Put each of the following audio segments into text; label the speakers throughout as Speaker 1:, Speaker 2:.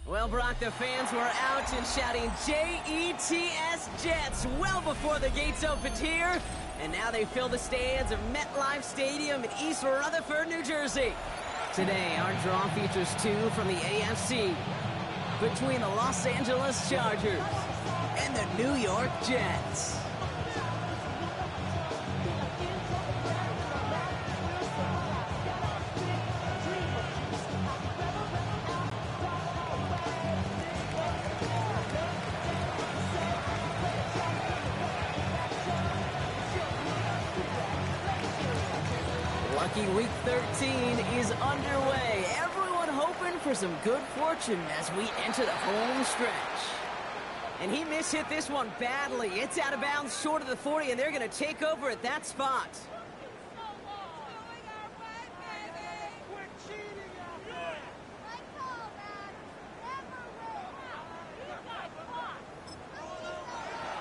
Speaker 1: Well, Brock, the fans were out and shouting J-E-T-S Jets well before the gates opened here. And now they fill the stands of MetLife Stadium in East Rutherford, New Jersey. Today, our draw features two from the AFC between the Los Angeles Chargers and the New York Jets. Lucky Week 13 is underway. Everyone hoping for some good fortune as we enter the home stretch. And he mishit this one badly. It's out of bounds short of the 40, and they're going to take over at that spot.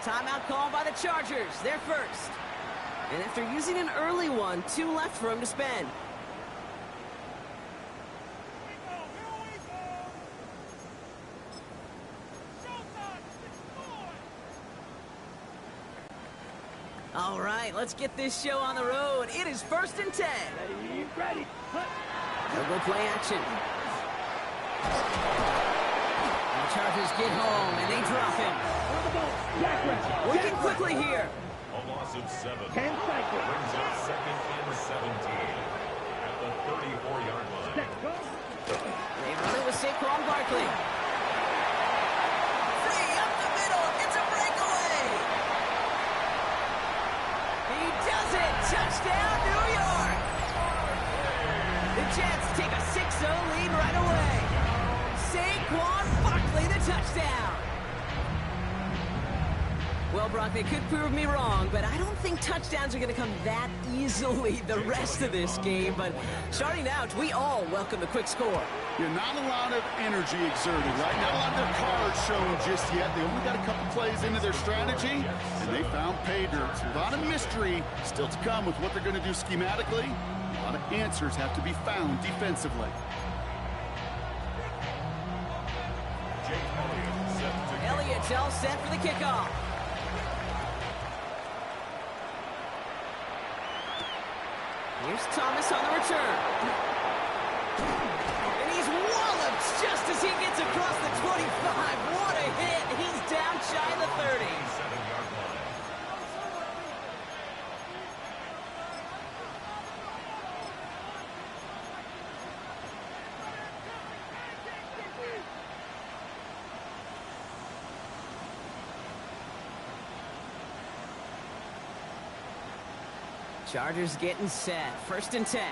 Speaker 1: Timeout called by the Chargers. They're first. And after using an early one, 2 left for him to spend. All right, let's get this show on the road. It is 1st and 10.
Speaker 2: Ready.
Speaker 1: They'll go play action. The Chargers get home, and they drop him. Working quickly here.
Speaker 3: A loss of 7.
Speaker 2: 10 seconds.
Speaker 3: Brings up 2nd and 17 at the 34-yard line.
Speaker 1: They run it with Saquon Barkley. Free up the middle. It's a breakaway. He does it. Touchdown, New York. The Jets take a 6-0 lead right away. Saquon Barkley, the touchdown. Well, Brock, they could prove me wrong, but I don't think touchdowns are going to come that easily the rest of this game. But starting out, we all welcome the quick score.
Speaker 4: Yeah, not a lot of energy exerted, right? Not a lot of their cards shown just yet. They only got a couple plays into their strategy, and they found pay dirt. A lot of mystery still to come with what they're going to do schematically. A lot of answers have to be found defensively.
Speaker 1: Elliott's all set for the kickoff. Here's Thomas on the return. And he's walloped just as he gets across the 25. What a hit. He's down shy of the 30. Chargers getting set. 1st and 10.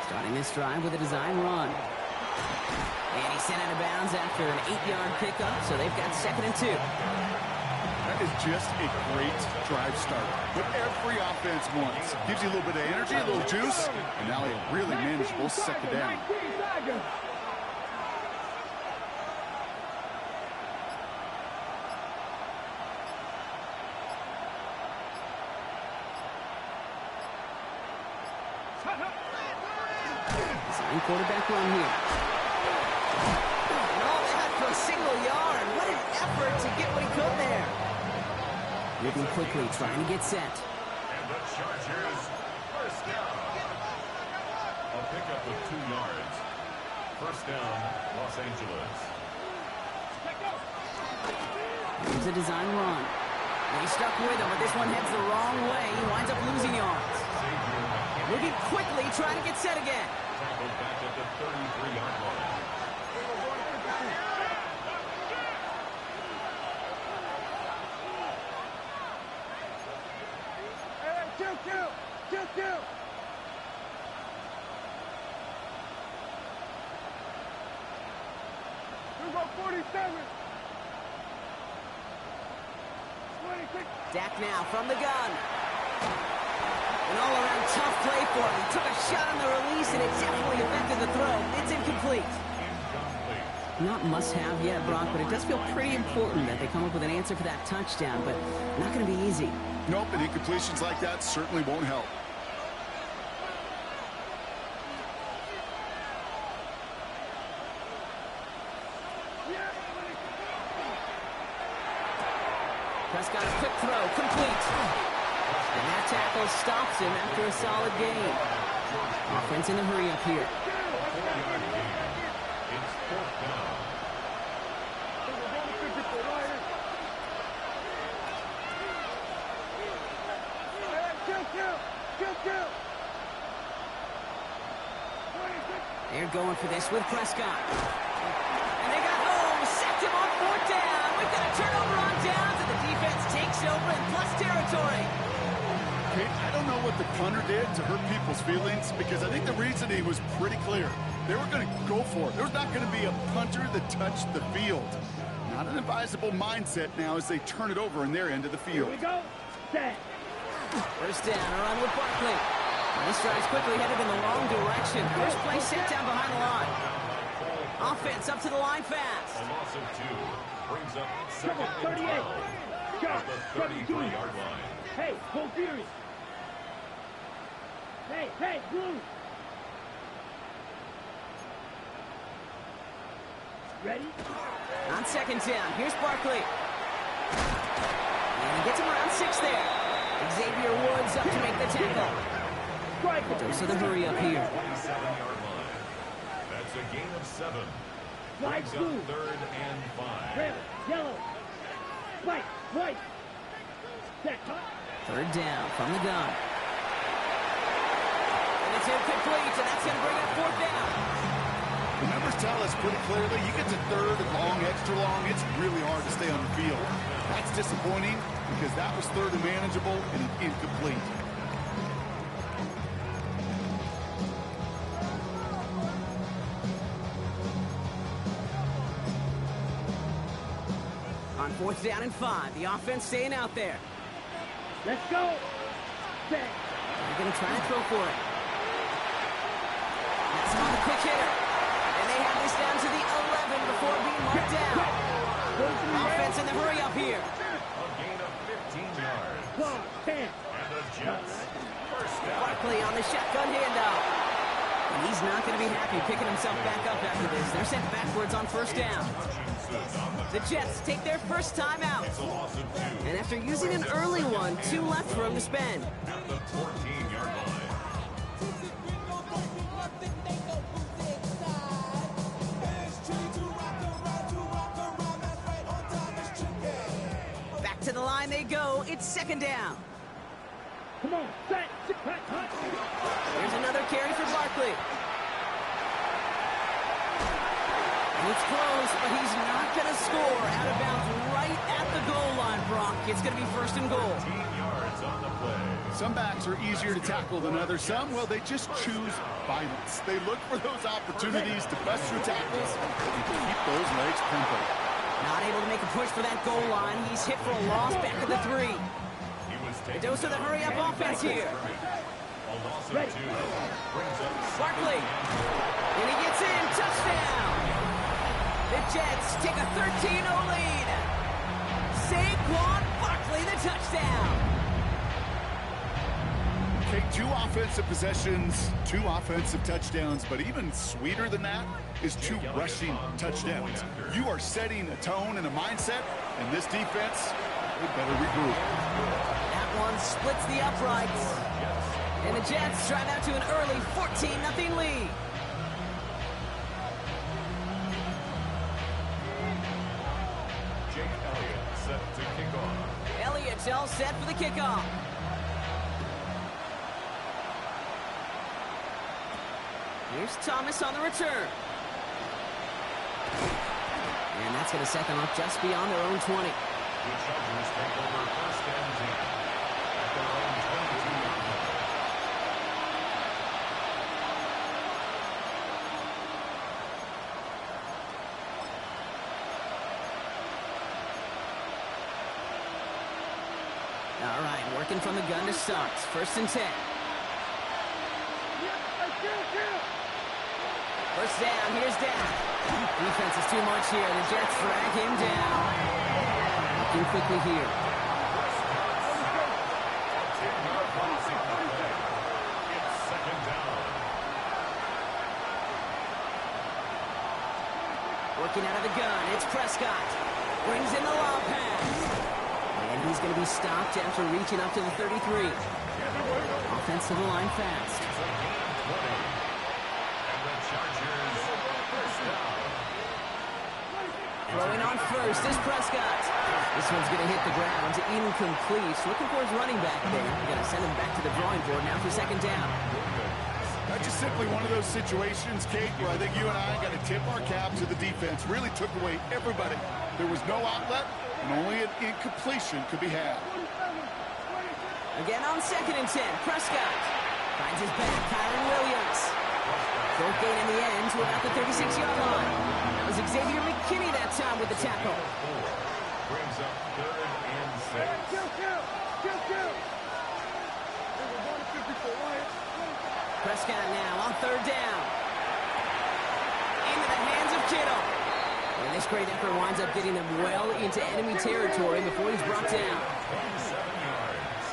Speaker 1: Starting this drive with a design run. And he's sent out of bounds after an 8-yard pickup, so they've got 2nd and 2.
Speaker 4: That is just a great drive start. What every offense wants. Gives you a little bit of energy, a little juice, and now a really manageable 2nd down.
Speaker 1: Quarterback run here. And all that for a single yard. What an effort to get what he could there. Moving quickly, trying to get set.
Speaker 3: And the Chargers first down. A pickup of 2 yards. First down, Los Angeles.
Speaker 1: Here's a design run. And he's stuck with him, but this one heads the wrong way. He winds up losing yards. Moving quickly, trying to get set again.
Speaker 3: Back at the 33-yard line.
Speaker 2: Kill. We got 47. 26.
Speaker 1: Dak now from the gun. An all-around tough play for him. He took a shot on the release, and it definitely affected the throw. It's incomplete. Not must-have yet, Brock, but it does feel pretty important that they come up with an answer for that touchdown, but not going to be easy.
Speaker 4: Nope, and incompletions like that certainly won't help.
Speaker 1: Prescott, a quick throw, complete. And that tackle stops him after a solid gain. Offense in a hurry up here.
Speaker 3: It's fourth down.
Speaker 1: They're going for this with Prescott. And they got home, sacked him on fourth down. We've got a turnover on downs, and the defense takes over in plus territory.
Speaker 4: Okay, I don't know what the punter did to hurt people's feelings, because I think the reasoning was pretty clear. They were going to go for it. There's not going to be a punter that touched the field. Not an advisable mindset now as they turn it over in their end of the field.
Speaker 2: Here we go. Set.
Speaker 1: First down, around with Barkley. This drive's quickly headed in the wrong direction. First play set down behind the line. Offense up to the line fast.
Speaker 3: A loss of 2 brings up second
Speaker 2: Come on,
Speaker 3: and
Speaker 2: 38.
Speaker 3: 12
Speaker 2: Shot.
Speaker 3: at the 33-yard line.
Speaker 2: Hey, go Fury. Hey, Blue. Ready?
Speaker 1: On second down, here's Barkley. And he gets him around 6 there. Xavier Woods up to make the tackle. So the hurry up here.
Speaker 3: 27-yard line. That's a gain of 7.
Speaker 2: Flag
Speaker 3: Brings up
Speaker 2: blue.
Speaker 3: third and 5.
Speaker 2: Red, yellow. White. Set.
Speaker 1: Third down from the gun. And it's incomplete, and that's going to bring up fourth down.
Speaker 4: The numbers tell us pretty clearly, you get to third and long, extra long, it's really hard to stay on the field. That's disappointing because that was third and manageable and incomplete.
Speaker 1: On fourth down and 5, the offense staying out there.
Speaker 2: Let's go. Set.
Speaker 1: They're going to try and throw for it. That's not a quick hitter. And they have this down to the 11 before being marked down. Offense in the hurry up here.
Speaker 3: A gain of 15 yards.
Speaker 2: 10.
Speaker 3: And the Jets first down.
Speaker 1: Barkley on the shotgun handoff. And he's not going to be happy picking himself back up after this. They're sent backwards on first down. The Jets take their first time out.
Speaker 3: It's a loss of 2
Speaker 1: And after using an early one, 2 left for him to spend.
Speaker 3: at the 14-yard line.
Speaker 1: Back to the line they go. It's second down.
Speaker 2: Come on. Set. Hut.
Speaker 1: Here's another carry for Barkley. And it's close, but he's not going to score. Out of bounds right at the goal line, Brock. It's going to be first and goal.
Speaker 3: 15 yards on the play.
Speaker 4: Some backs are easier to tackle than others. Some, well, they just choose violence. They look for those opportunities to bust through tackles and keep those legs pumping.
Speaker 1: Not able to make a push for that goal line. He's hit for a loss back at the 3.
Speaker 3: He was
Speaker 1: The
Speaker 3: taken
Speaker 1: dose of the hurry-up offense here.
Speaker 3: a loss of 2 brings up
Speaker 1: Barkley. And he gets in. Touchdown. The Jets take a 13-0 lead. Saquon Barkley, the touchdown.
Speaker 4: Okay, 2 offensive possessions, 2 offensive touchdowns, but even sweeter than that is 2 rushing touchdowns. You are setting a tone and a mindset, and this defense, they better regroup.
Speaker 1: That one splits the uprights. And the Jets drive out to an early 14-0 lead.
Speaker 3: Jake Elliott set to kick off.
Speaker 1: Elliott's all set for the kickoff. Here's Thomas on the return. And that's going to set them up just beyond their own 20.
Speaker 3: The Chargers take over first and 10 at their own 22-yard line.
Speaker 1: All right, working from the gun to start. First and 10. First down, here's down. Defense is too much here. The Jets drag him down. Looking quickly here.
Speaker 3: It's second down.
Speaker 1: Working out of the gun, it's Prescott. Brings in the long pass. And he going to be stopped after reaching up to the 33. Offensive line fast. Throwing on first is Prescott. This one's going to hit the ground, incomplete. Looking for his running back there. Going to send him back to the drawing board now for second down.
Speaker 4: That's just simply one of those situations, Kate, where I think you and I got to tip our cap to the defense. Really took away everybody. There was no outlet, and only an incompletion could be had.
Speaker 1: Again on 2nd and 10, Prescott finds his back, Kyren Williams. Short gain in the end to about the 36-yard line. That was Xavier McKinney that time with the tackle.
Speaker 3: Brings up 3rd and 6.
Speaker 1: Prescott now on 3rd down. Into the hands of Kittle. And this great effort winds up getting them well into enemy territory before he's brought down.
Speaker 3: 27 yards.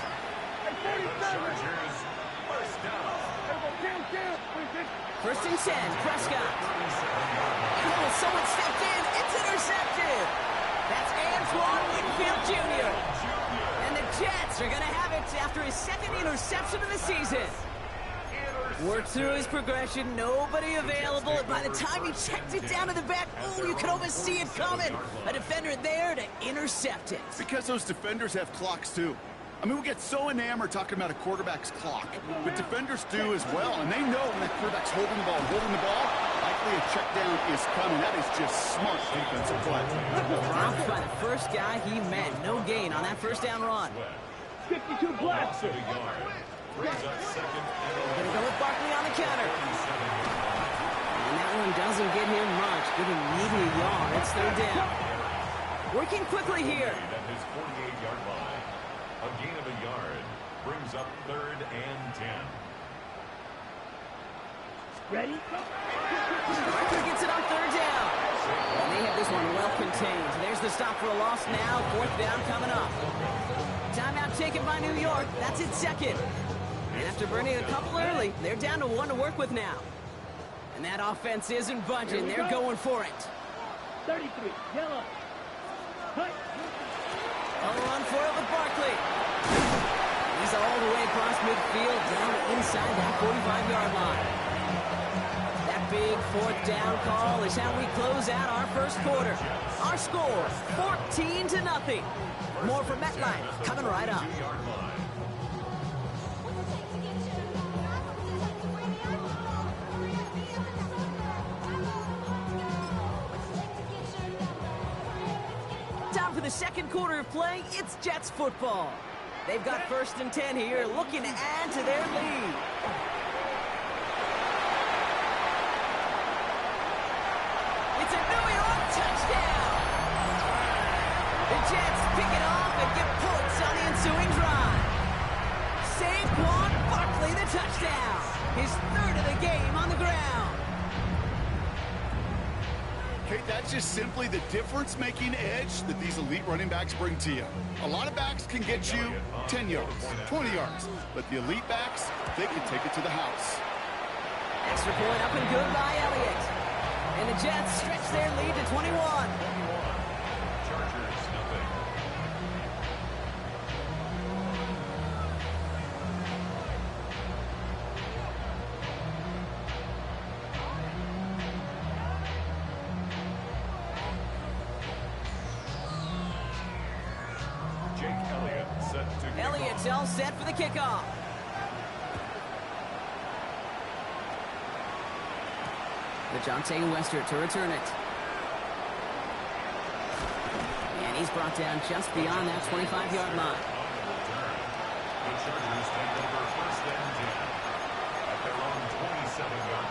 Speaker 3: And the Chargers first down.
Speaker 1: 1st and 10, Prescott. Oh, someone stepped in. It's intercepted. That's Antoine Winfield Jr. And the Jets are going to have it after his 2nd interception of the season. Worked through his progression, nobody available, and by the time he checked it down to the back, oh, you could almost see it coming. A defender there to intercept it.
Speaker 4: Because those defenders have clocks, too. I mean, we get so enamored talking about a quarterback's clock, but defenders do as well, and they know when that quarterback's holding the ball, likely a check down is coming. That is just smart defensive play.
Speaker 1: Dropped by the first guy he met. No gain on that 1st down run.
Speaker 2: 52 blocks.
Speaker 3: Brings up 2nd and
Speaker 1: Gonna go with Barkley on the counter. And that one doesn't get him much. Give him maybe a yard. It's 3rd down. Working quickly here.
Speaker 3: at his 48-yard line. A gain of a yard brings up 3rd and 10.
Speaker 2: Ready?
Speaker 1: Parker gets it on 3rd down. And they have this one well contained. There's the stop for a loss now. 4th down coming up. Timeout taken by New York. That's its 2nd. And after burning a couple early, they're down to 1 to work with now. And that offense isn't budging. They're going for it.
Speaker 2: 33, yellow. Cut.
Speaker 1: On the run for it with Barkley. He's all the way across midfield, down inside that 45-yard line. That big 4th down call is how we close out our 1st quarter. Our score, 14-0. More from MetLife coming right up. Time for the 2nd quarter of play. It's Jets football. They've got 1st and 10 here, looking to add to their lead. It's a New York touchdown. The Jets pick it off and get points on the ensuing drive. Saquon Barkley, the touchdown. His 3rd of the game on the ground.
Speaker 4: Kate, that's just simply the difference-making edge that these elite running backs bring to you. A lot of backs can get you 10 yards, 20 yards, but the elite backs, they can take it to the house.
Speaker 1: Extra point up and good by Elliott. And the Jets stretch their lead to 21.
Speaker 3: Chargers, nothing. Jake Elliott set to kick
Speaker 1: Elliott's all set for the kickoff. DeJounte Wester to return it. And he's brought down just beyond that 25-yard line.
Speaker 3: The Chargers take over 1st and 10 at their own 27-yard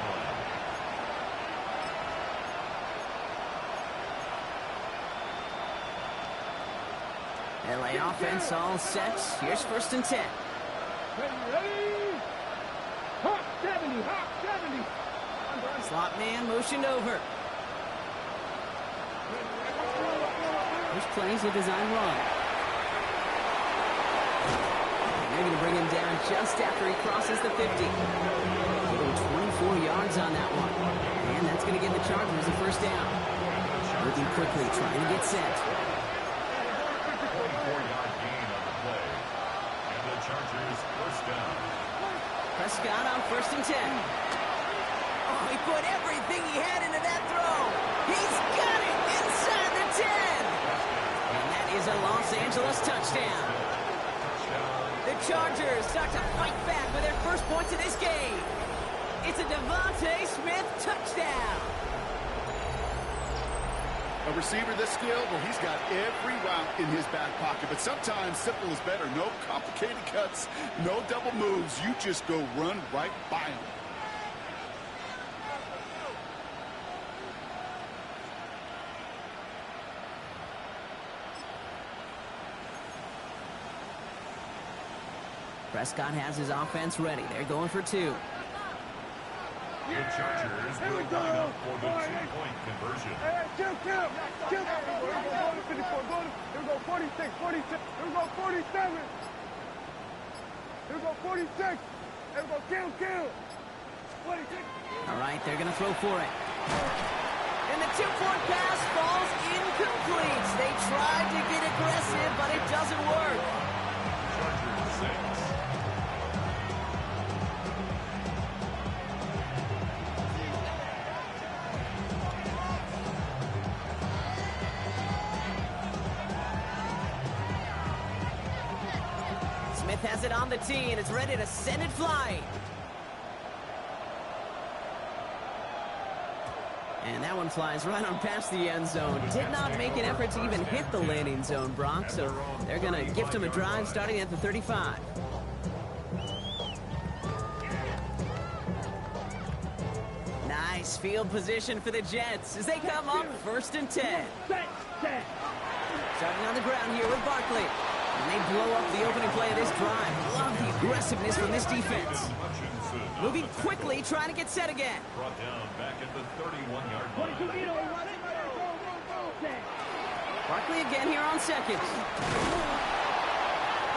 Speaker 3: line.
Speaker 1: LA offense all set. Here's 1st and 10.
Speaker 2: Ready? Hawk 70, Hawk 70.
Speaker 1: Slot man motioned over. There's plays a design run. And they're going to bring him down just after he crosses the 50. Give him 24 yards on that one. And that's going to give the Chargers a 1st down. Moving quickly, trying to get set.
Speaker 3: 24-yard gain
Speaker 1: Prescott on 1st and 10. Oh, he put everything he had into that throw. He's got it inside the 10. And that is a Los Angeles touchdown. The Chargers start to fight back with their first points of this game. It's a Devontae Smith touchdown.
Speaker 4: A receiver this skilled, well, he's got every route in his back pocket. But sometimes simple is better. No complicated cuts, no double moves. You just go run right by him.
Speaker 1: Prescott has his offense ready. They're going for 2.
Speaker 3: The Chargers will line up for the 2-point conversion.
Speaker 2: Hey, chill. Here we go, 54. Here we go, 46. Here we go, 47. Here we go, 46. Here we go, kill. 46.
Speaker 1: All right, they're going to throw for it. And the 2-point pass falls incomplete. They tried to get aggressive, but it doesn't work.
Speaker 3: Chargers 6.
Speaker 1: Smith has it on the tee, and it's ready to send it flying. And that one flies right on past the end zone. Did not make an effort to even hit the landing zone, Brock, so they're going to gift him a drive starting at the 35. Nice field position for the Jets as they come up 1st and 10. Starting on the ground here with Barkley. And they blow up the opening play of this drive. Love the aggressiveness from this defense. Moving quickly, trying to get set again.
Speaker 3: Brought down back at the 31-yard line.
Speaker 1: Barkley again here on 2nd.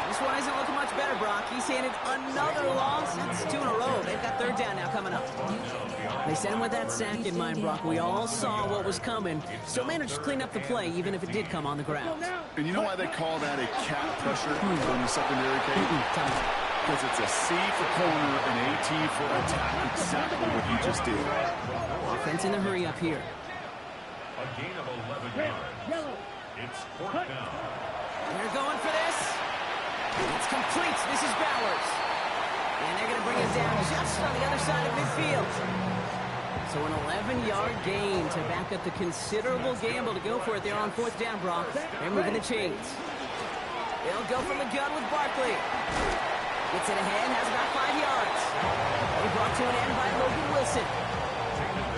Speaker 1: This one isn't looking much better, Brock. He's handed another loss. It's 2 in a row. They've got 3rd down now coming up. They sent him with that sack in mind, Brock. We all saw what was coming. Still managed to clean up the play, even if it did come on the ground.
Speaker 4: And you know why they call that a cat pressure on the secondary, Kate? Because it's a C for corner and a T for attack. Exactly what you just did.
Speaker 1: Offense in a hurry up here.
Speaker 3: A gain of 11 yards. It's 4th down.
Speaker 1: They're going for this. It's complete. This is Bowers. And they're going to bring it down just on the other side of midfield. So an 11-yard gain to back up the considerable gamble to go for it there on 4th down, Brock. They're moving the chains. They'll go from the gun with Barkley. Gets it ahead, has about 5 yards. They're brought to an end by Logan Wilson.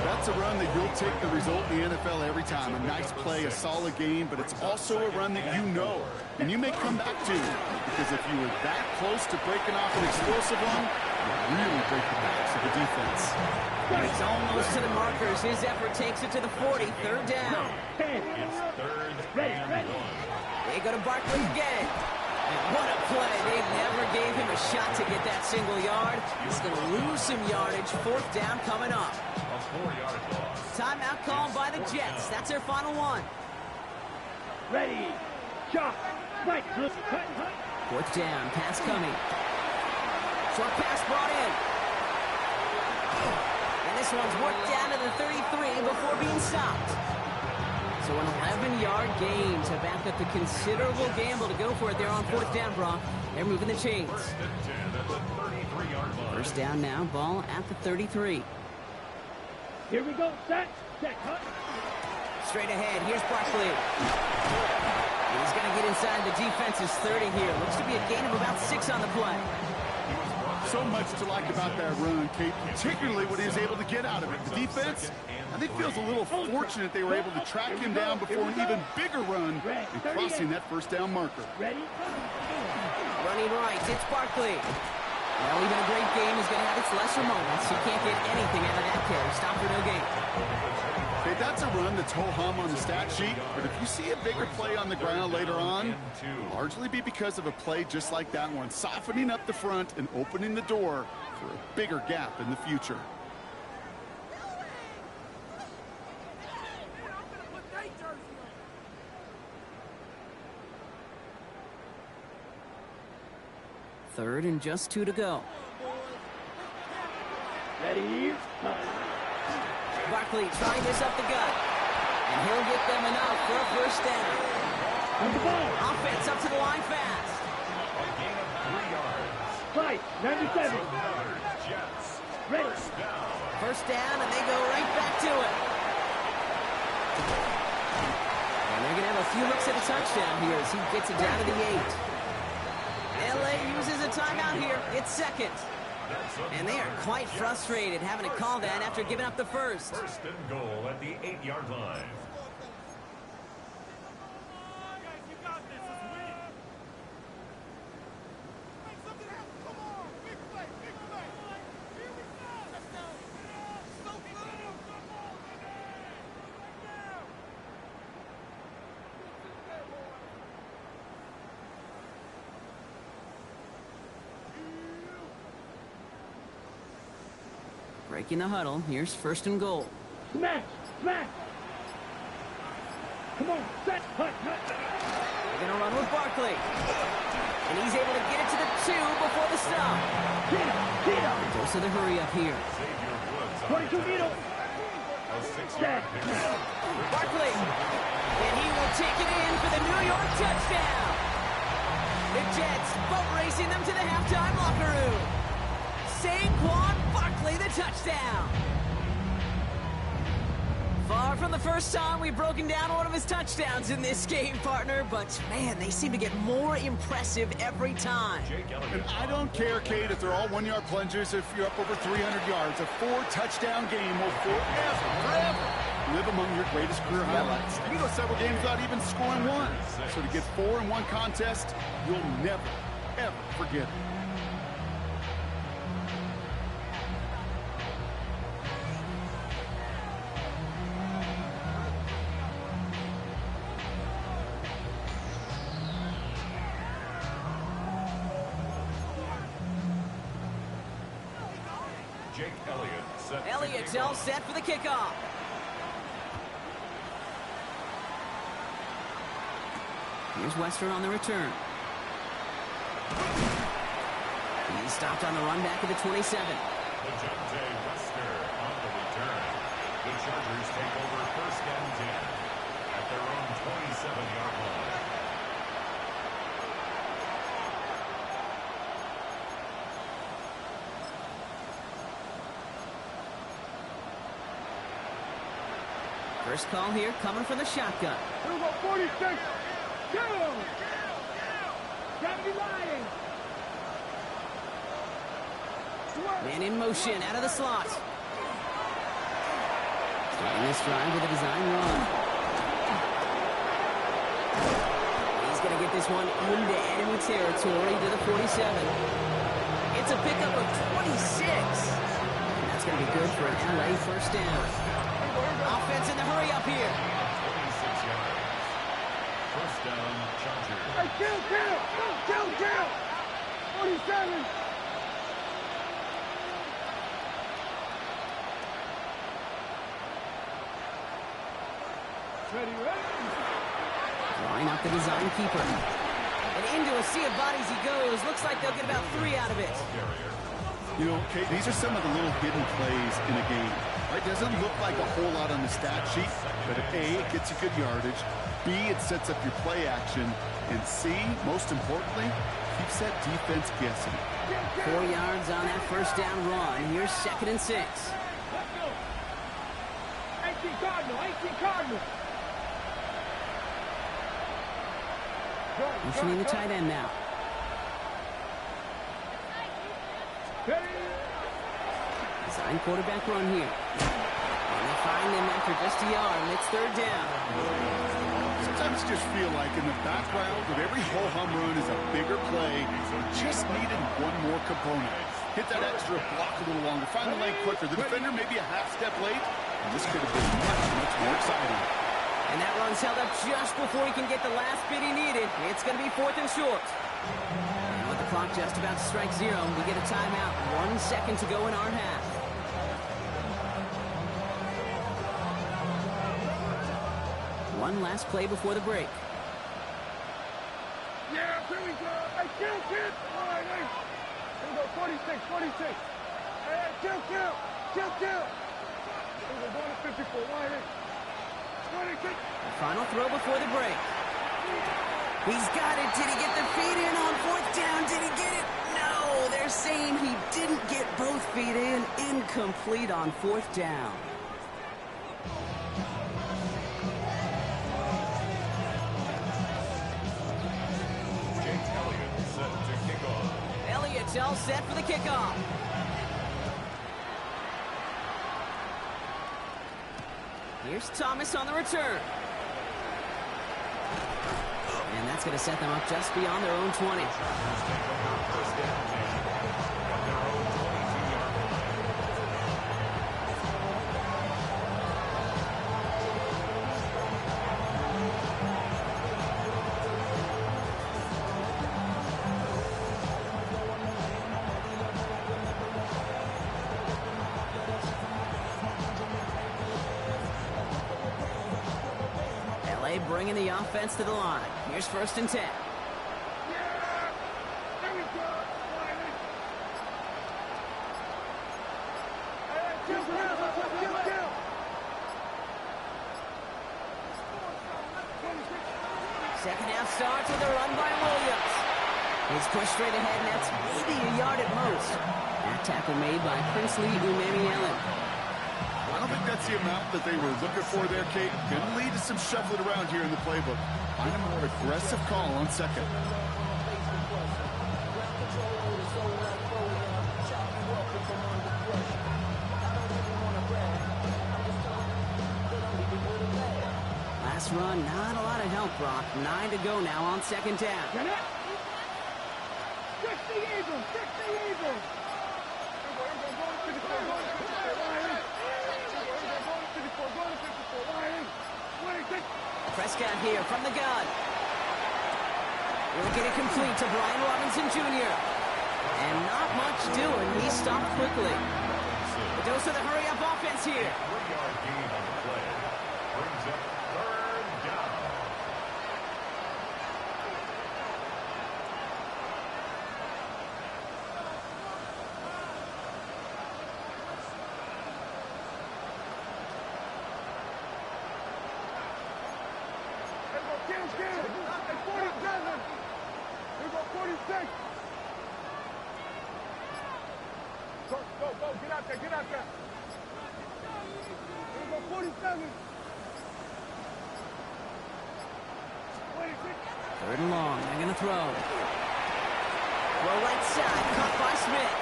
Speaker 4: That's a run that you'll take the result in the NFL every time. A nice play, a solid game, but it's also a run that you know and you may come back to. Because if you were that close to breaking off an explosive one, you really break the backs of the defense.
Speaker 1: And it's almost to the markers. His effort takes it to the 40, 3rd down.
Speaker 3: It's 3rd and 1.
Speaker 1: They go to Barkley again. And what a play. They never gave him a shot to get that single yard. He's going to lose some yardage. 4th down coming up.
Speaker 3: A 4-yard loss.
Speaker 1: Timeout called by the Jets. That's their final one.
Speaker 2: Ready. Shot. Right.
Speaker 1: 4th down. Pass coming. Short pass brought in. And this one's worked down to the 33 before being stopped. So an 11-yard gain to back up the considerable gamble to go for it there on 4th down, Brock. They're moving the chains.
Speaker 3: 1st and 10 at the 33-yard line.
Speaker 1: 1st down now, ball at the 33.
Speaker 2: Here we go. Set. Cut.
Speaker 1: Straight ahead, here's Barkley. He's going to get inside the defense's 30 here. Looks to be a gain of about 6 on the play.
Speaker 4: So much to like about that run, Kate, particularly what he was able to get out of it. The defense, I think, feels a little fortunate they were able to track him down before an even bigger run and crossing that 1st down marker.
Speaker 2: Ready.
Speaker 1: Running right, it's Barkley. Well, even a great game is going to have its lesser moments. He can't get anything out of that carry. Stop for no gain.
Speaker 4: Okay, that's a run that's ho-hum on the stat sheet, but if you see a bigger play on the ground later on, it'll largely be because of a play just like that one, softening up the front and opening the door for a bigger gap in the future.
Speaker 1: Third and just 2 to go.
Speaker 2: Ready?
Speaker 1: Barkley trying this up the gut. And he'll get them enough for a first down. Offense up to the line fast.
Speaker 3: A gain of 3 yards.
Speaker 2: Fight, 97.
Speaker 3: Jets.
Speaker 2: Ready.
Speaker 1: First down, and they go right back to it. And they're going to have a few looks at a touchdown here as he gets it down to the 8. LA uses a timeout here. It's second. And they are quite frustrated having to call that after giving up the first.
Speaker 3: First and goal at the 8-yard line.
Speaker 1: Breaking the huddle. Here's first and goal.
Speaker 2: Smash, smash. Come on, set, hut, hut.
Speaker 1: They're going to run with Barkley. And he's able to get it to the 2 before the stop.
Speaker 2: Get him.
Speaker 1: Goes to the hurry up here.
Speaker 3: Xavier Woods on
Speaker 2: 22 needle.
Speaker 3: a 6-yard pickup.
Speaker 1: Barkley. And he will take it in for the New York touchdown. The Jets boat racing them to the halftime locker room. Saquon Barkley, the touchdown. Far from the first time we've broken down one of his touchdowns in this game, partner, but man, they seem to get more impressive every time.
Speaker 3: Jake
Speaker 4: And
Speaker 3: Elliott.
Speaker 4: I don't care, Kate, if they're all 1-yard plungers, if you're up over 300 yards. A 4-touchdown game will forever live among your greatest career highlights. You go several games without even scoring one. So to get 4 in one contest, you'll never, ever forget it.
Speaker 3: Jake Elliott set.
Speaker 1: Elliott's all set for the kickoff. Here's Western on the return. He's stopped on the run back at the 27.
Speaker 3: DeJounte Wester on the return. The Chargers take over first and 10 at their own 27-yard line.
Speaker 1: First call here coming from the shotgun.
Speaker 2: Here we go, 46. Kill him. Gravity line.
Speaker 1: Man in motion out of the slot. Starting this drive with a design run. He's going to get this one into enemy territory to the 47. It's a pickup of 26. And that's going to be good for an LA first down. Offense in the hurry up here.
Speaker 3: 26 yards. First down, Chargers.
Speaker 2: Hey, kill. 47. Ready.
Speaker 1: Drawing up the design keeper. And into a sea of bodies he goes. Looks like they'll get about 3 out of it.
Speaker 4: You know, Kate, these are some of the little hidden plays in a game. It doesn't look like a whole lot on the stat sheet, but A, it gets you good yardage, B, it sets up your play action, and C, most importantly, keeps that defense guessing.
Speaker 1: 4 yards on that first down run. Here's second and 6.
Speaker 2: Let's go. 18 Cardinal.
Speaker 1: Motioning the tight end now. Design quarterback run here. And they find him after just a yard, and it's third down.
Speaker 4: Sometimes you just feel like in the background of every whole home run is a bigger play. Just needed one more component. Hit that extra block a little longer. Find the lane quicker. The defender may be a half step late, and this could have been much more exciting.
Speaker 1: And that run's held up just before he can get the last bit he needed. It's going to be fourth and short. And with the clock just about to strike 0, we get a timeout. 1 second to go in our half. One last play before the break.
Speaker 2: Yeah, here we go. Hey, kill. All right, hey. Here we go, 46. Hey, kill. Kill. We're going to 54. Wide in. 26.
Speaker 1: Final throw before the break. He's got it. Did he get the feet in on fourth down? Did he get it? No, they're saying he didn't get both feet in. Incomplete on fourth down.
Speaker 3: Jake Elliott set to kick off.
Speaker 1: Elliott's all set for the kickoff. Here's Thomas on the return. And that's going to set them up just beyond their own 20.
Speaker 3: First down at their own 22-yard line.
Speaker 1: LA bringing the offense to the line. Here's 1st and 10.
Speaker 2: There we go. Wide in. Hey, kill.
Speaker 1: Second half starts with a run by Williams. He's pushed straight ahead, and that's maybe a yard at most. That tackle made by Princely Umemi-Ellen.
Speaker 4: I don't think that's the amount that they were looking for there, Kate. Going to lead to some shuffling around here in the playbook. Find a more aggressive call on second.
Speaker 1: Last run, not a lot of help, Brock. 9 to go now on second down.
Speaker 2: Get it? Fix the Eagles.
Speaker 1: Prescott here from the gun. Will get it complete to Brian Robinson Jr. And not much doing. He stopped quickly. The dose of the hurry-up offense here.
Speaker 3: 3-yard gain on the play. Brings up third down.
Speaker 2: Kill. At 47. We go 46. Go. Get out there. We go 47. 26.
Speaker 1: 3rd and long. They're going to throw. Well, right side, caught by Smith.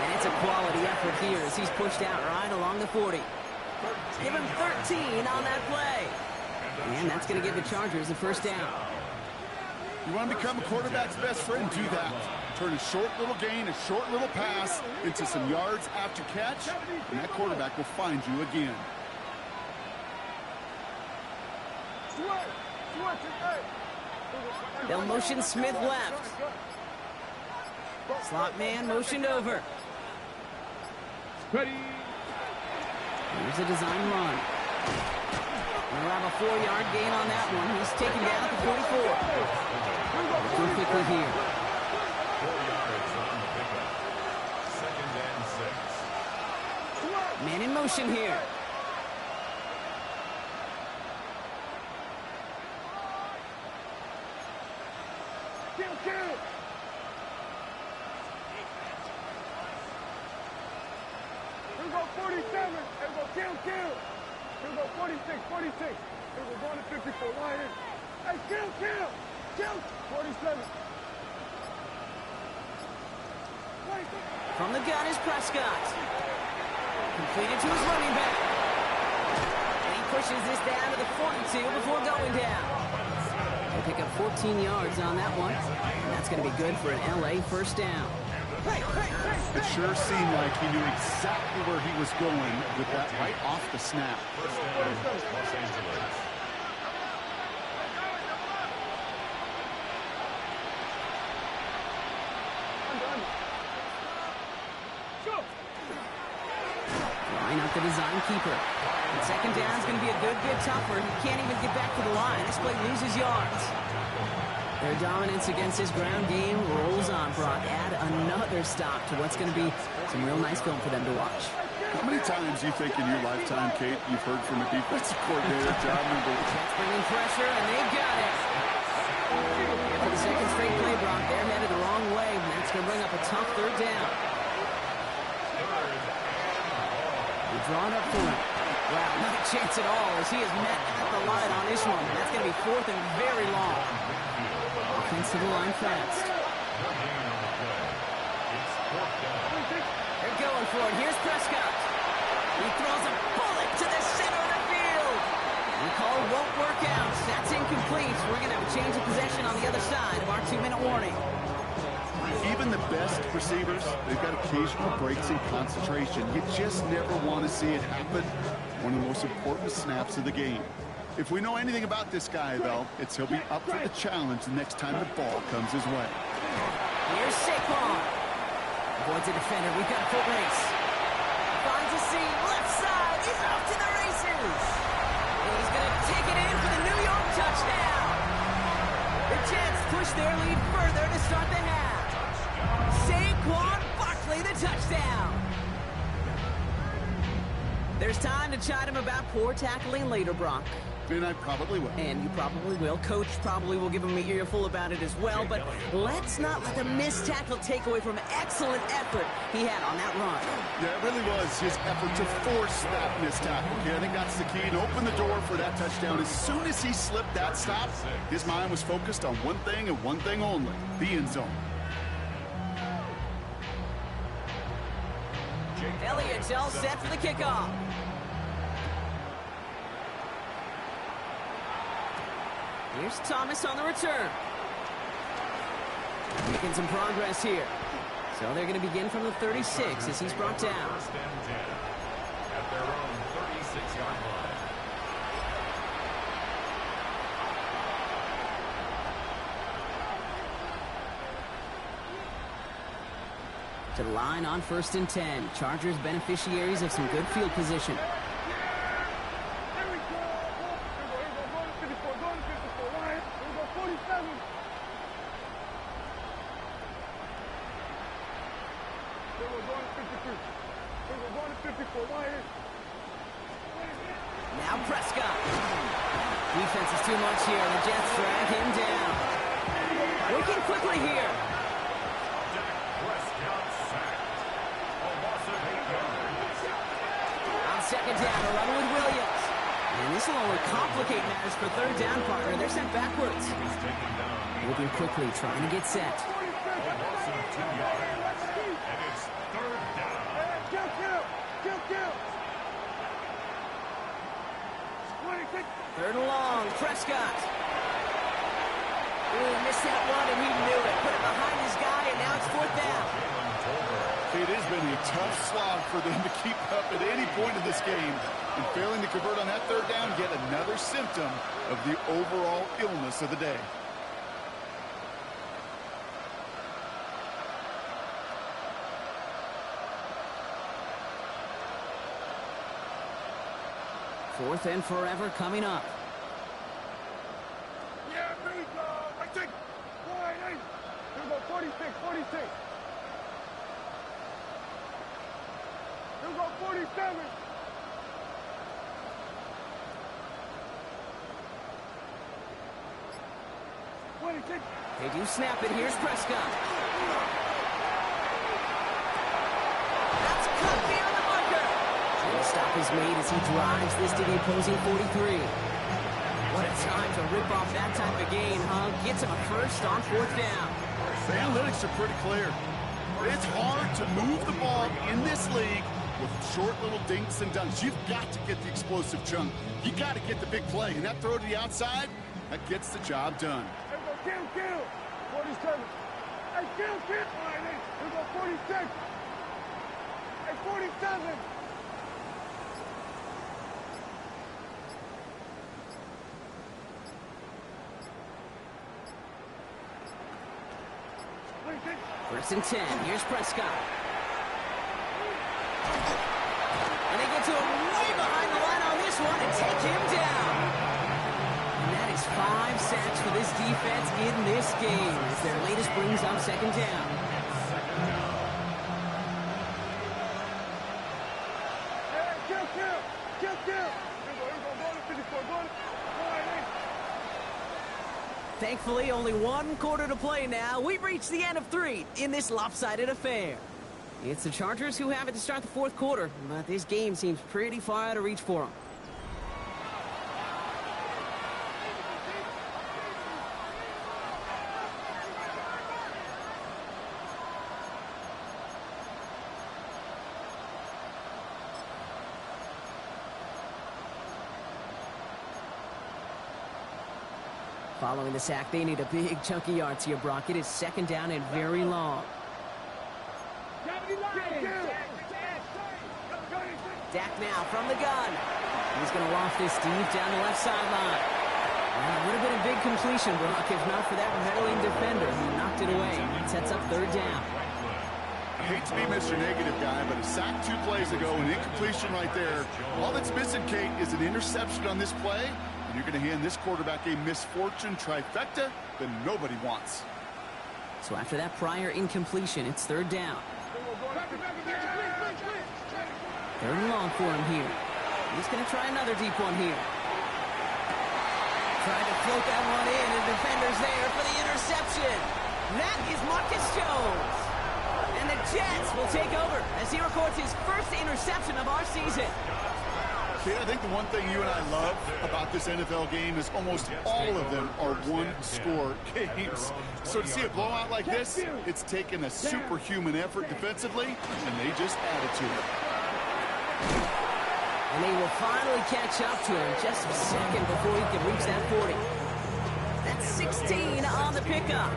Speaker 1: And it's a quality effort here as he's pushed out right along the 40. Give him 13 on that play. And that's going to give the Chargers a 1st down.
Speaker 4: You want to become a quarterback's best friend? Do that. Turn a short little gain, a short little pass into some yards after catch, and that quarterback will find you again.
Speaker 1: They'll motion Smith left. Slot man motioned over.
Speaker 2: Ready.
Speaker 1: Here's a design run. We'll have a 4-yard gain on that one. He's taken down at the 44. Too quickly here.
Speaker 3: 4 yards on the pickup. 2nd and 6.
Speaker 1: Man in motion here.
Speaker 2: Kill. We go 47. And go kill. We go 46. And we're going to 54. Wide in. Hey, kill. 47.
Speaker 1: From the gun is Prescott. Completed to his running back. And he pushes this down to the 42 before going down. They pick up 14 yards on that one. And that's going to be good for an LA 1st down.
Speaker 4: It sure seemed like he knew exactly where he was going with that right off the snap.
Speaker 3: 1st down, Los Angeles.
Speaker 1: Line up the design keeper. And 2nd down is going to be a good bit tougher. He can't even get back to the line. This play loses yards. Their dominance against his ground game rolls on, Brock. Add another stop to what's going to be some real nice film for them to watch.
Speaker 4: How many times you think in your lifetime, Kate, you've heard from a defensive coordinator, job number one?
Speaker 1: Jets bringing pressure, and they've got it. And for the second straight play, Brock, they're headed the wrong way. That's going to bring up a tough third down. They draw it up for him. Wow, not a chance at all as he is met at the line on this one. That's going to be fourth and very long. Offense to the line fast. They're going for it. Here's Prescott. He throws a bullet to the center of the field. The call won't work out. That's incomplete. We're going to have a change of possession on the other side of our 2-minute warning.
Speaker 4: Even the best receivers, they've got occasional breaks in concentration. You just never want to see it happen. One of the most important snaps of the game. If we know anything about this guy, though, it's he'll be up for the challenge the next time the ball comes his way.
Speaker 1: Here's Saquon. Avoids a defender. We've got a foot race. Finds a seam. Left side. He's off to the races. And he's going to take it in for the New York touchdown. The Jets push their lead further to start the half. Saquon Barkley, the touchdown. There's time to chide him about poor tackling later, Brock.
Speaker 4: And I probably will.
Speaker 1: And you probably will. Coach probably will give him an earful about it as well. But let's not let the missed tackle take away from excellent effort he had on that run.
Speaker 4: Yeah, it really was his effort to force that missed tackle. Okay, I think that's the key. And open the door for that touchdown. As soon as he slipped that stop, his mind was focused on one thing and one thing only, the end zone.
Speaker 1: Elliott's all set for the kickoff. Here's Thomas on the return. Making some progress here. So they're going to begin from the 36 as he's brought down.
Speaker 3: First and 10 at their own 36-yard line.
Speaker 1: To the line on 1st and 10. Chargers beneficiaries of some good field position. Now Prescott. Defense is too much here. The Jets drag him down. Working quickly here.
Speaker 3: Prescott sacked. A loss of 8 yards.
Speaker 1: On second down, a run with Williams. And this will only complicate matters for third down, partner. They're sent backwards.
Speaker 3: He's taken down.
Speaker 1: Moving quickly, trying to get set.
Speaker 3: A loss of 2 yards. And it's third down.
Speaker 2: Kill.
Speaker 1: Third and long, Prescott. Ooh, missed that one, and he knew it. Put it behind his guy, and now it's fourth down.
Speaker 4: It has been a tough slog for them to keep up at any point in this game. And failing to convert on that third down, yet another symptom of the overall illness of the day.
Speaker 1: Fourth and forever coming up.
Speaker 2: Yeah, here we go. I think. Boy, hey. Here we go, 46. Here we go, 47.
Speaker 1: They do snap it. Here's Prescott. That's cut beyond the marker. And the stop is made as he drives this to the opposing 43. What a time to rip off that type of gain, huh? Gets him a first on fourth down.
Speaker 4: The analytics are pretty clear. It's hard to move the ball in this league with short little dinks and dunks. You've got to get the explosive chunk. You got to get the big play. And that throw to the outside, that gets the job done.
Speaker 2: Kill. 47. Hey, kill. All right, hey. Here we go, 46. Hey, 47.
Speaker 1: First and 10. Here's Prescott. And they get to him way behind the line on this one and take him down. And that is 5 sacks for this defense in this game as their latest brings up second down.
Speaker 2: Kill. Here we go. Go to 54. Go to 488.
Speaker 1: Thankfully, only one quarter to play now. We've reached the end of 3 in this lopsided affair. It's the Chargers who have it to start the 4th quarter, but this game seems pretty far out of reach for them. Following the sack, they need a big chunky yards here, Brock. It is 2nd down and very long. Dak now from the gun. He's going to loft this deep down the left sideline. It would have been a big completion, Brock, if not for that meddling defender who knocked it away. It sets up 3rd down.
Speaker 4: I hate to be Mr. Negative guy, but a sack 2 plays ago, an incompletion right there. All that's missing, Kate, is an interception on this play, and you're going to hand this quarterback a misfortune trifecta that nobody wants.
Speaker 1: So after that prior incompletion, it's 3rd down. 3rd and long for him here. He's going to try another deep one here. Trying to float that one in, and the defender's there for the interception. That is Marcus Jones. And the Jets will take over as he records his first interception of our season.
Speaker 4: Kate, I think the one thing you and I love about this NFL game is almost all of them are one-score games. So to see a blowout like this, it's taken a superhuman effort defensively, and they just added to it.
Speaker 1: And they will finally catch up to him just a second before he can reach that 40. That's 16 on the pickup.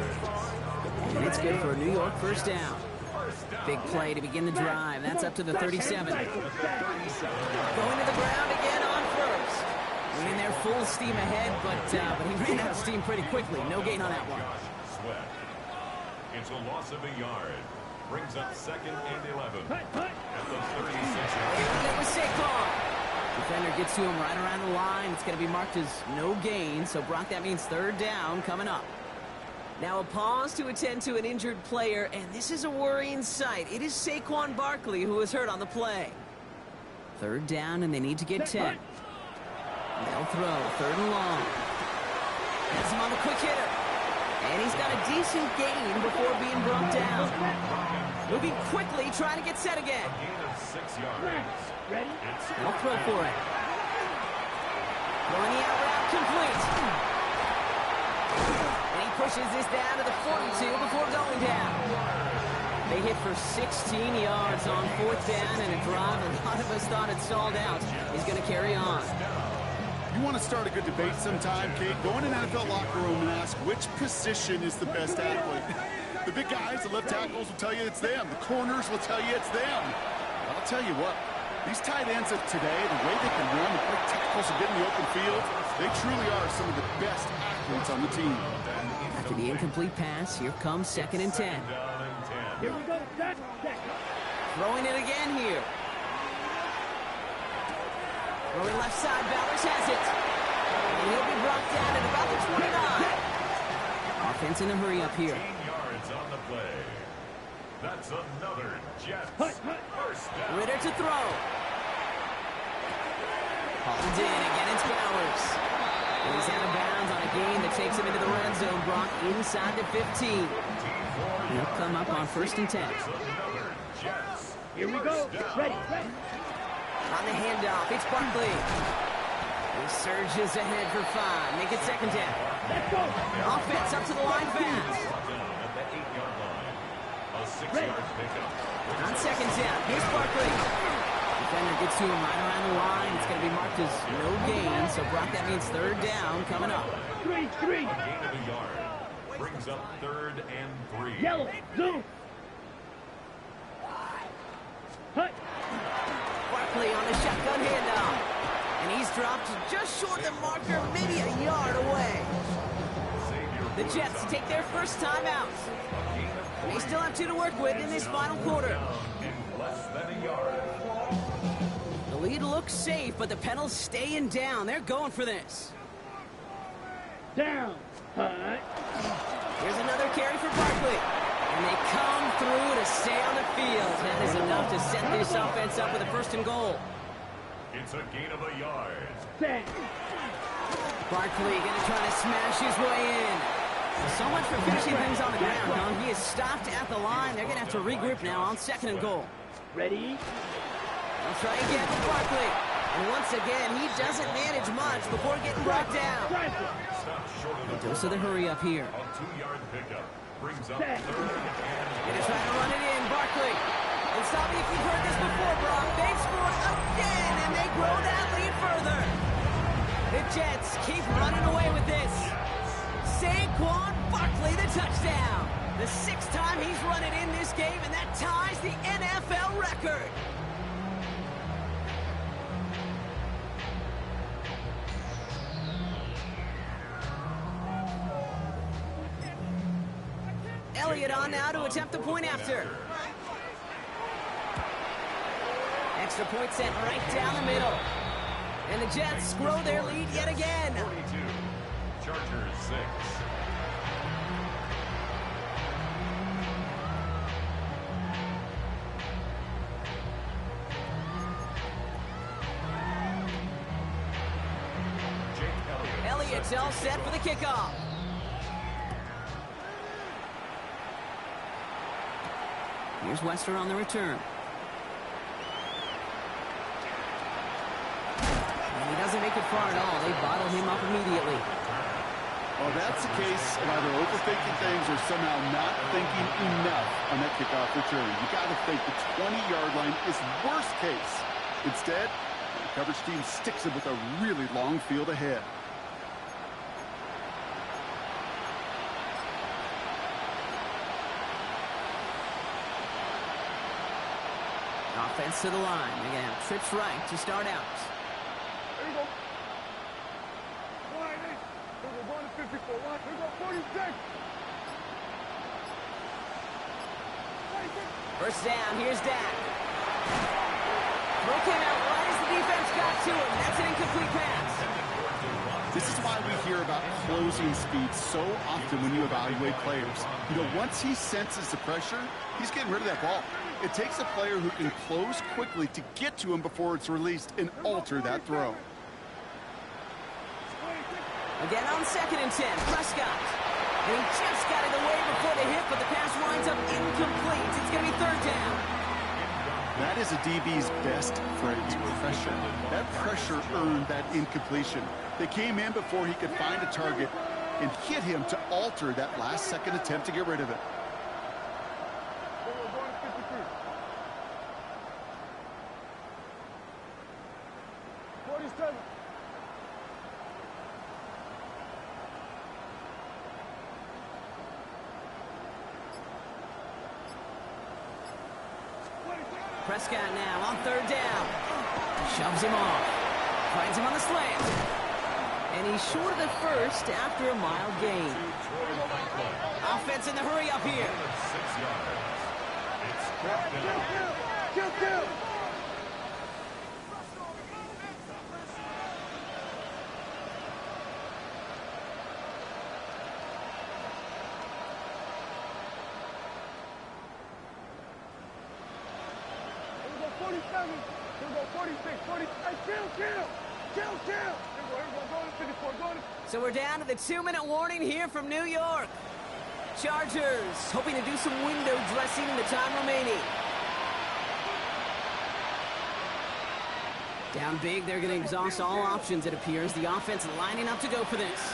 Speaker 1: And it's good for a New York 1st down. Big play to begin the drive. That's up to the 37. Going to the ground again on 1st. We're in there full steam ahead, but he ran out of steam pretty quickly. No gain on that one.
Speaker 3: It's a loss of a yard. Brings up 2nd and 11. At the 36-yard.
Speaker 1: It was Saquon. Defender gets to him right around the line. It's going to be marked as no gain. So, Brock, that means 3rd down coming up. Now a pause to attend to an injured player, and this is a worrying sight. It is Saquon Barkley who is hurt on the play. 3rd down, and they need to get 10. They'll throw. 3rd and long. Has him on the quick hitter. And he's got a decent gain before being brought down. Moving quickly, trying to get set again.
Speaker 3: A gain of 6 yards.
Speaker 2: Ready?
Speaker 1: They'll throw for it. Throwing the out route complete. And he pushes this down to the 42 before going down. They hit for 16 yards on 4th down, and a drive a lot of us thought had stalled out is going to carry on.
Speaker 4: You want to start a good debate sometime, Kate? Go in an NFL locker room and ask which position is the best athlete. The big guys, the left tackles will tell you it's them. The corners will tell you it's them. I'll tell you what, these tight ends of today, the way they can run, the quick tackles and get in the open field, they truly are some of the best athletes on the team.
Speaker 1: After the incomplete pass, here comes 2nd and 10.
Speaker 2: Here we go.
Speaker 1: Throwing it again here. Throwing left side, Bowers has it. And he'll be brought down at about the 29. Offense in a hurry up here.
Speaker 3: 18 yards on the play. That's another Jets 1st down.
Speaker 1: Ritter to throw. Hauled in. Again, it's Bowers. And he's out of bounds on a gain that takes him into the red zone. Brock inside the 15. And he'll come up on 1st and 10.
Speaker 3: Another Jets.
Speaker 2: Here we go. Ready.
Speaker 1: On the handoff, it's Barkley. He surges ahead for 5. Make it 2nd down.
Speaker 2: Let's go.
Speaker 1: Offense up to the line fast.
Speaker 3: Down at the 8-yard line. A 6-yard pickup.
Speaker 1: On 2nd down, here's Barkley. Defender gets to him right around the line. It's going to be marked as no gain, so Brock, that means 3rd down coming up.
Speaker 2: 3.
Speaker 3: A gain of a yard. Brings up 3rd and 3.
Speaker 2: Yellow. Zoom. Hut.
Speaker 1: Barkley on the shotgun handoff. And he's dropped just short of the marker, maybe a yard away. The Jets take their first time out. They still have 2 to work with in this final quarter.
Speaker 3: In less than a yard.
Speaker 1: The lead looks safe, but the Penals staying down. They're going for this.
Speaker 2: Down. Hut.
Speaker 1: Here's another carry for Barkley. And they come through to stay on the field. That is enough to set this offense up with a 1st and goal.
Speaker 3: It's a gain of a yard.
Speaker 1: Barkley gonna try to smash his way in. So much for finishing things on the ground, huh? He is stopped at the line. They're gonna have to regroup now on 2nd and goal.
Speaker 2: Ready?
Speaker 1: They'll try again with Barkley. And once again, he doesn't manage much before getting brought down.
Speaker 3: Stop short of the
Speaker 1: Dose of the hurry up here.
Speaker 3: A 2-yard pickup brings up 3rd and
Speaker 1: Gonna try to run it in, Barkley. And stop me if you've heard this before, Brock. They've scored again, and they grow that lead further. The Jets keep running away with this. Saquon Barkley, the touchdown. The 6th time he's run it in this game, and that ties the NFL record. Elliott on now to attempt the point after. Extra point sent right down the middle. And the Jets grow their lead yet again.
Speaker 3: 42. Chargers 6.
Speaker 1: Elliott's all set for the kickoff. Here's Wester on the return. And he doesn't make it far at all. They bottle him up immediately.
Speaker 4: Well, that's the case of either overthinking things or somehow not thinking enough on that kickoff return. You got to think the 20-yard line is worst case. Instead, the coverage team sticks it with a really long field ahead.
Speaker 1: Offense to the line. They're going to have trips right to start out.
Speaker 2: There you go. Line 8. There we go. 54. Line. There we go. 46.
Speaker 1: First down. Here's Dak. Throw came out right as the defense got to him. That's an incomplete pass.
Speaker 4: This is why we hear about closing speed so often when you evaluate players. You know, once he senses the pressure, he's getting rid of that ball. It takes a player who can close quickly to get to him before it's released and alter that throw.
Speaker 1: Again on 2nd and 10, Prescott. And he just got it away before the hit, but the pass winds up incomplete. It's going to be 3rd down.
Speaker 4: That is a DB's best friend, pressure. That pressure earned that incompletion. They came in before he could find a target and hit him to alter that last-second attempt to get rid of it.
Speaker 2: 47.
Speaker 1: Prescott now on 3rd down. Shoves him off. Finds him on the slant. And he's short of the first after a mild gain. Offense in the hurry up here.
Speaker 3: 6 yards. It's 4th down.
Speaker 2: Kill. Here we go. 47. Here we go. 46. 40. Hey, kill. Here we go. Go to 54. Go to.
Speaker 1: So we're down to the 2-minute warning here from New York. Chargers hoping to do some window dressing in the time remaining. Down big, they're going to exhaust all options, it appears. The offense lining up to go for this.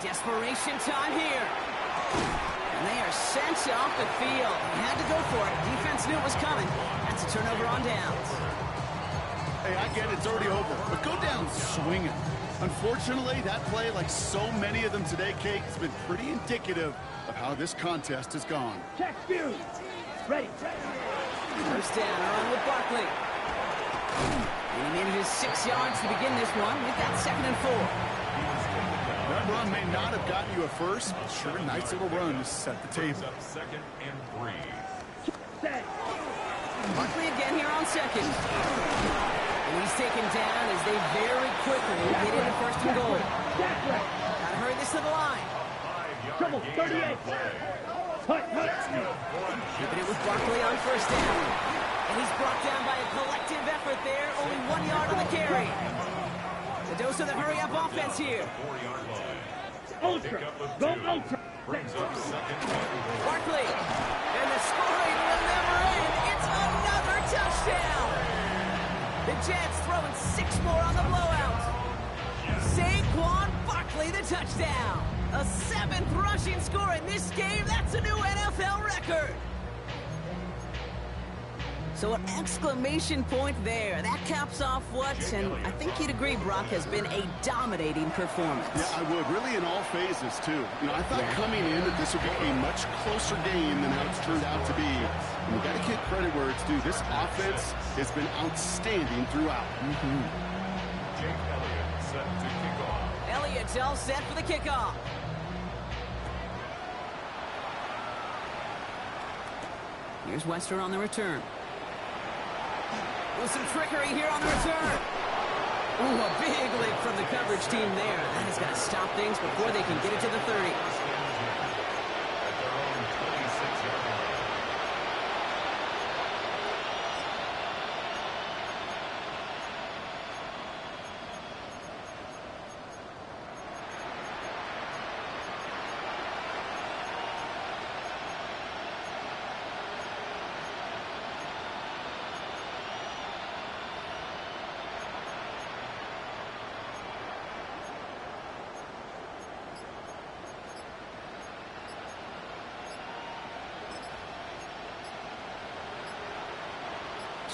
Speaker 1: Desperation time here. And they are sent off the field. They had to go for it. Defense knew it was coming. That's a turnover on downs.
Speaker 4: Hey, I get it. It's already over. But go down swinging. Unfortunately, that play, like so many of them today, Kate, has been pretty indicative of how this contest has gone.
Speaker 2: Check view. Ready.
Speaker 1: First down, on with Barkley. And he manages 6 yards to begin this one. We've got 2nd and 4.
Speaker 4: That run may not have gotten you a first, but sure, a nice little run to set the table.
Speaker 3: Up 2nd and 3.
Speaker 1: Barkley again here on second. And he's taken down as they very quickly get into 1st and goal. Gotta hurry this to the line.
Speaker 2: Trouble, 38.
Speaker 1: Keeping it with Barkley on 1st down. And he's brought down by a collective effort there. Only 1 yard on the carry. The dose of the hurry-up offense here.
Speaker 3: 4-yard line.
Speaker 2: Ultra. Go ultra.
Speaker 3: Brings up 2nd and
Speaker 1: Barkley. And the scoring will never end. It's another touchdown. The Jets throwing 6 more on the blowout. Saquon Barkley, the touchdown. A 7th rushing score in this game. That's a new NFL record. So an exclamation point there. That caps off what, and I think you'd agree, Brock, has been a dominating performance.
Speaker 4: Yeah, I would. Really in all phases, too. I thought coming in that this would be a much closer game than how it's turned out to be. And we've got to give credit where it's due. This offense has been outstanding throughout.
Speaker 3: Jake Elliott set to kick off.
Speaker 1: Elliott's all set for the kickoff. Here's Wester on the return. With some trickery here on the return. Ooh, a big lick from the coverage team there. That is going to stop things before they can get it to the 30.
Speaker 3: At their own 26-yard line.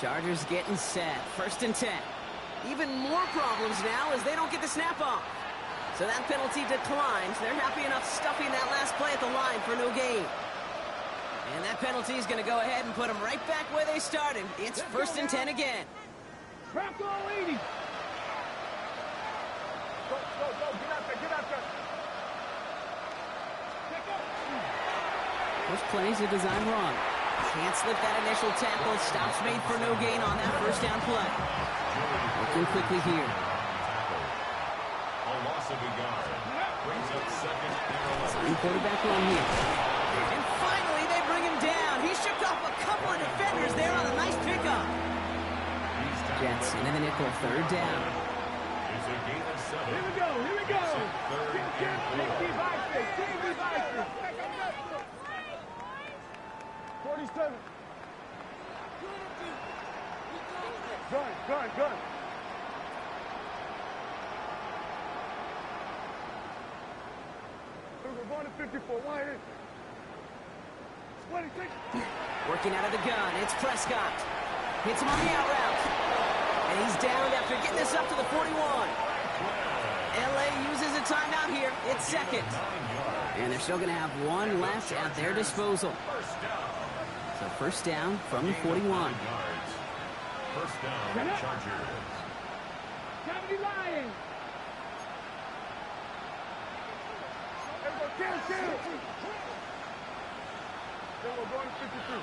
Speaker 1: Chargers getting set. 1st and 10. Even more problems now as they don't get the snap off. So that penalty declines. They're happy enough stuffing that last play at the line for no gain. And that penalty is going to go ahead and put them right back where they started. It's 1st and 10 again.
Speaker 2: Crack all 80. Go, go, go. Get out there, get out there. Pick up.
Speaker 1: Those plays are designed wrong. Can't slip that initial tackle. Stops made for no gain on that 1st down play. Looking quickly here.
Speaker 3: A loss of a yard. Brings up 2nd and 11.
Speaker 1: Signing quarterback run here. And finally, they bring him down. He shook off a couple of defenders there on a nice pickup. Jets into the nickel. 3rd down.
Speaker 3: It's a gain of 7.
Speaker 2: Here we go, here we go.
Speaker 3: 3rd and 4.
Speaker 2: 47. Gun, gun, gun. We're going to 54. Wide. 26.
Speaker 1: Working out of the gun. It's Prescott. Hits him on the out route. And he's down after getting this up to the 41. LA uses a timeout here. It's 2nd. And they're still going to have 1 left at their disposal. So 1st down from the 41.
Speaker 3: 1st down, Chargers.
Speaker 2: 70 Lions. There we go, kill. Then we're going to 52.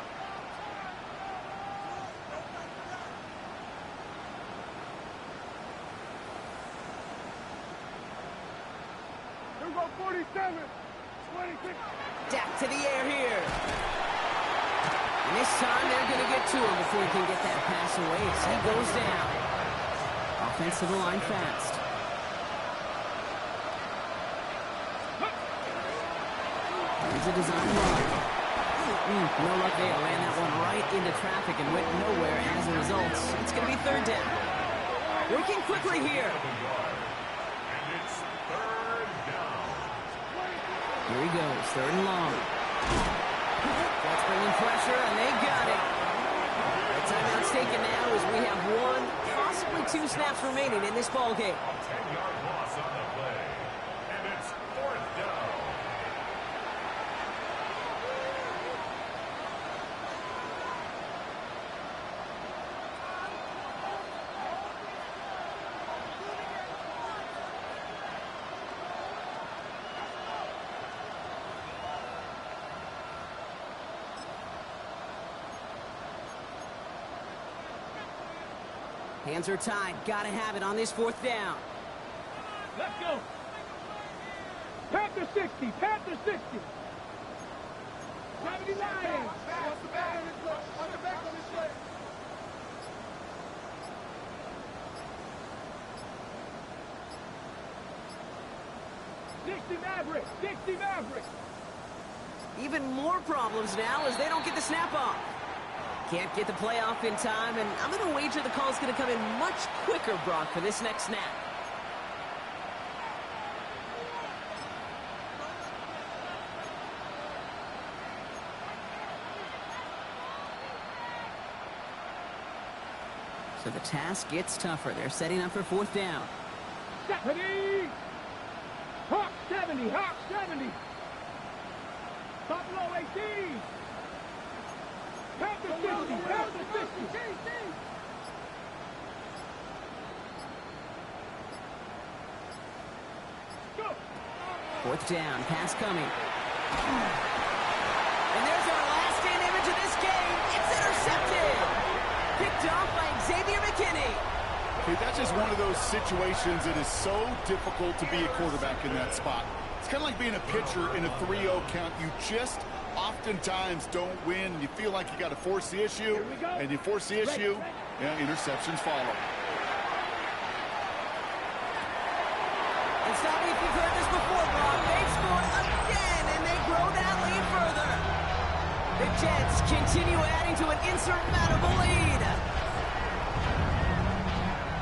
Speaker 2: Here we go, 47. 26.
Speaker 1: Dak to the air here. And this time they're going to get to him before he can get that pass away as he goes down. Offensive line fast. Here's a design run. No luck there. Ran that one right into traffic and went nowhere as a result. It's going to be 3rd down. Working quickly here.
Speaker 3: And it's 3rd down.
Speaker 1: Here he goes. 3rd and long. That's bringing pressure, and they got it. The timeout's taken now as we have 1, possibly 2 snaps remaining in this ball game.
Speaker 3: 10-yard loss on the play. And it's 4th down.
Speaker 1: Hands are tied. Gotta have it on this 4th down.
Speaker 2: Let's go. Panther 60. Panther 60. 79. On the back on this leg. On the back on this leg. Maverick. 60 Maverick.
Speaker 1: Even more problems now as they don't get the snap off. Can't get the play off in time, and I'm going to wager the call's going to come in much quicker, Brock, for this next snap. So the task gets tougher. They're setting up for 4th down.
Speaker 2: 70! Hawk 70! Hawk 70! Buffalo 18! Panther 50! Panther 50! Go!
Speaker 1: 4th down, pass coming. And there's our last stand image of this game. It's intercepted! Picked off by Xavier McKinney.
Speaker 4: Okay, that's just one of those situations that is so difficult to be a quarterback in that spot. It's kind of like being a pitcher in a 3-0 count. You just oftentimes don't win. You feel like you got to force the issue, and you force the issue, yeah, interceptions follow.
Speaker 1: And stop me if you've heard this before, Brock. They've scored again, and they grow that lead further. The Jets continue adding to an insurmountable lead.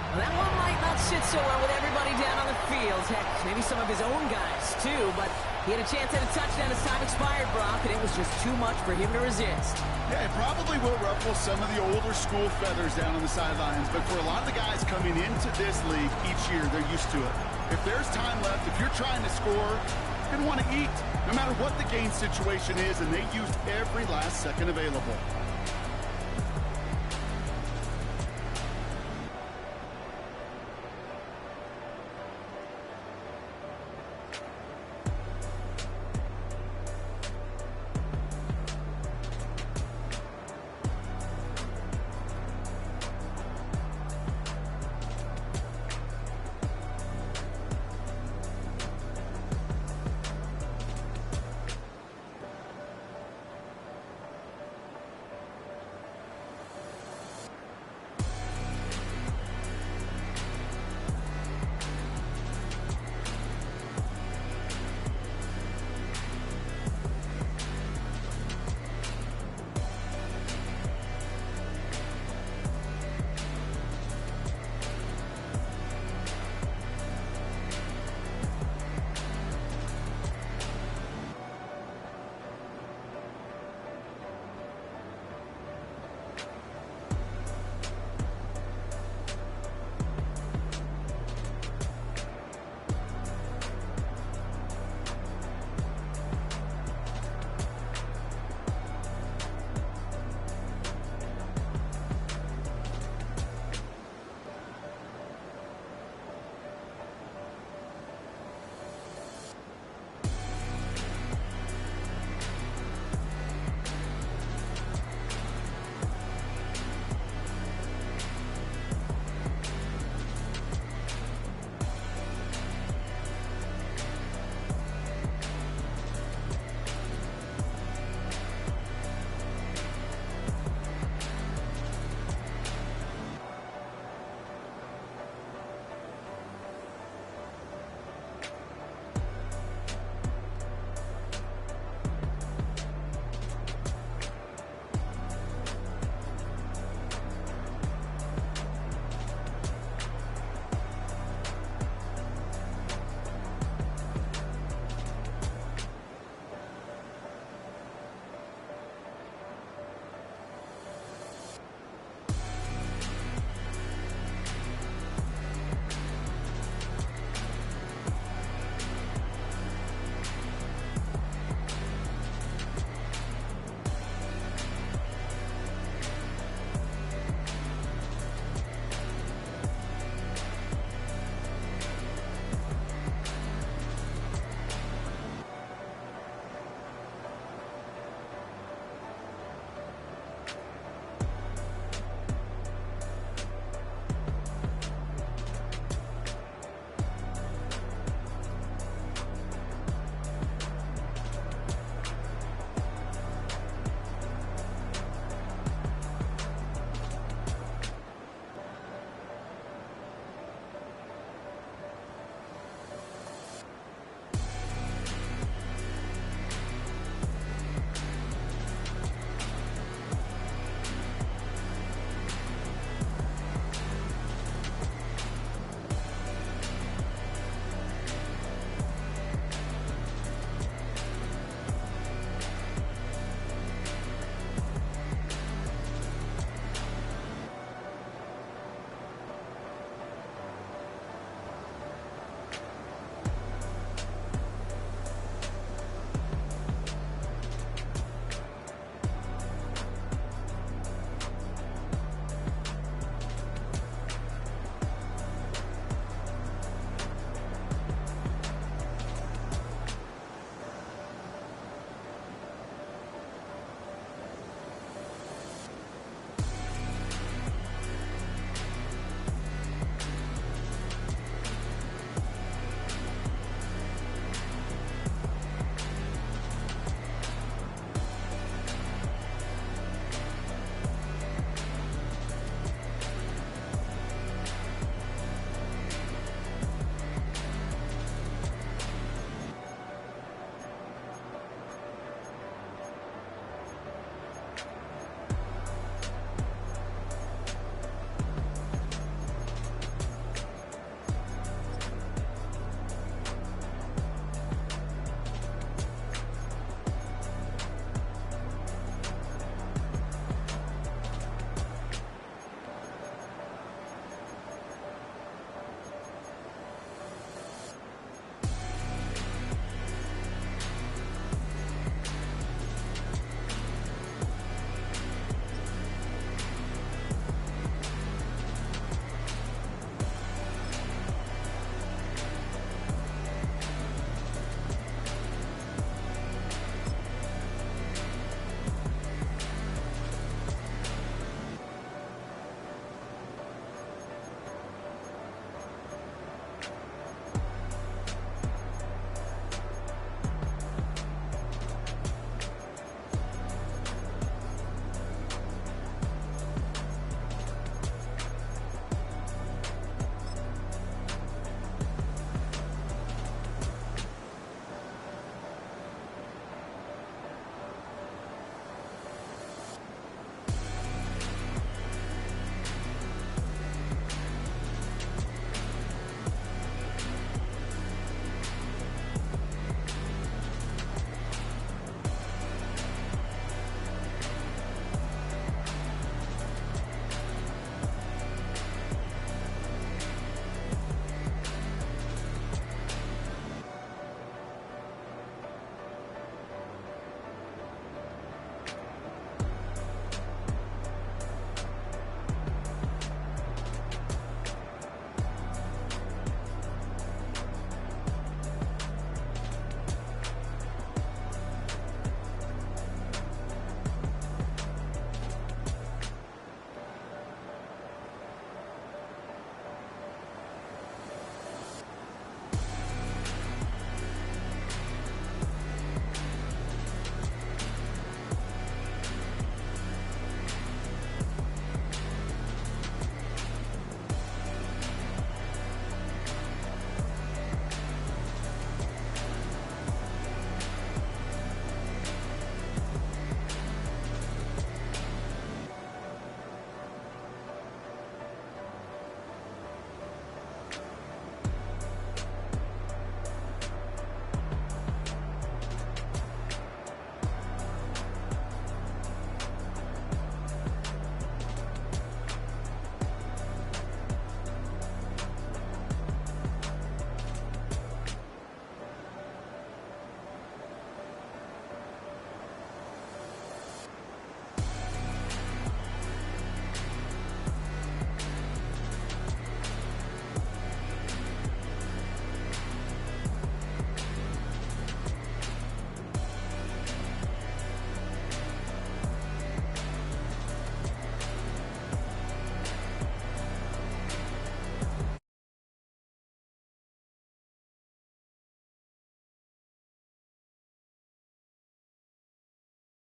Speaker 1: Well, that one might not sit so well with everybody down on the field. Heck, maybe some of his own guys, too. But he had a chance at a touchdown as time expired, Brock, and it was just too much for him to resist.
Speaker 4: Yeah, it probably will ruffle some of the older school feathers down on the sidelines. But for a lot of the guys coming into this league each year, they're used to it. If there's time left, if you're trying to score, you're going to want to eat, no matter what the game situation is, and they used every last second available.